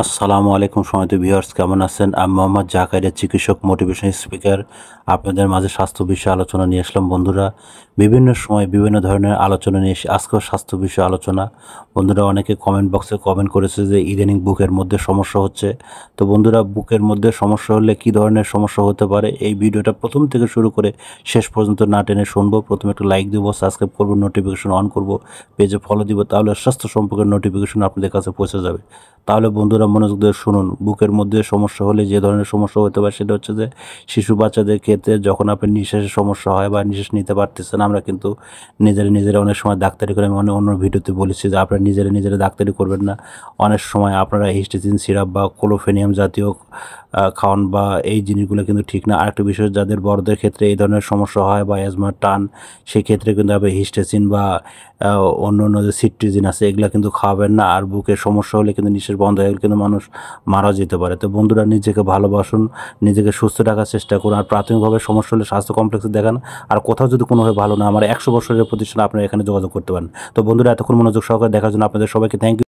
আসসালামু আলাইকুম সম্মানিত ভিউয়ার্স, কেমন আছেন? আমি মোহাম্মদ জাকারিয়া, চিকিৎসক, মোটিভেশন স্পিকার। আপনাদের মাঝে স্বাস্থ্য বিষয়ে আলোচনা নিয়ে আসলাম। বন্ধুরা, বিভিন্ন সময় বিভিন্ন ধরনের আলোচনা নিয়ে এসে আজকেও স্বাস্থ্য বিষয়ে আলোচনা। বন্ধুরা, অনেকে কমেন্ট বক্সে কমেন্ট করেছে যে ইদানিং বুকের মধ্যে সমস্যা হচ্ছে। তো বন্ধুরা, বুকের মধ্যে সমস্যা হলে কি ধরনের সমস্যা হতে পারে, এই ভিডিওটা প্রথম থেকে শুরু করে শেষ পর্যন্ত না টেনে শুনবো। প্রথমে একটা লাইক দিব, সাবস্ক্রাইব করবো, নোটিফিকেশন অন করব, পেজে ফলো দিব, তাহলে স্বাস্থ্য সম্পর্কে নোটিফিকেশন আপনাদের কাছে পৌঁছে যাবে। তাহলে বন্ধুরা, মনোযোগ দিয়ে শুনুন। বুকের মধ্যে সমস্যা হলে যে ধরনের সমস্যা হতে পারে সেটা হচ্ছে যে শিশু বাচ্চাদের ক্ষেত্রে যখন আপনার নিঃশ্বাসের সমস্যা হয় বা নিঃশ্বাস নিতে পারতেছেন, আমরা কিন্তু নিজেরা অনেক সময় ডাক্তারি করে, আমি অন্য ভিডিওতে বলেছি যে আপনারা নিজেরা ডাক্তারি করবেন না। অনেক সময় আপনারা হিস্টিজিন সিরাপ বা ক্লোফেনিয়াম জাতীয় খাওয়ান, বা এই জিনিসগুলো কিন্তু ঠিক না। আরেকটা বিষয়, যাদের বড়দের ক্ষেত্রে এই ধরনের সমস্যা হয় বা অ্যাজমার টান, সেই ক্ষেত্রে কিন্তু আপনি হিস্টেসিন বা অন্য অন্য যে সিট্রিজিন আছে এগুলো কিন্তু খাওয়াবেন না। আর বুকের সমস্যা হলে কিন্তু নিঃশ্বাস বন্ধ হয়ে গেলে কিন্তু মানুষ মারা যেতে পারে। তো বন্ধুরা, নিজেকে ভালোবাসুন, নিজেকে সুস্থ রাখার চেষ্টা করুন। আর প্রাথমিকভাবে সমস্যা হলে স্বাস্থ্য কমপ্লেক্সে দেখান। আর কোথাও যদি কোনোভাবে ভালো না, আমার 100 বছরের প্রতিষ্ঠান, আপনারা এখানে যোগাযোগ করতে পারেন। তো বন্ধুরা, এতক্ষণ মনোযোগ সহকারে দেখার জন্য আপনাদের সবাইকে থ্যাংক ইউ।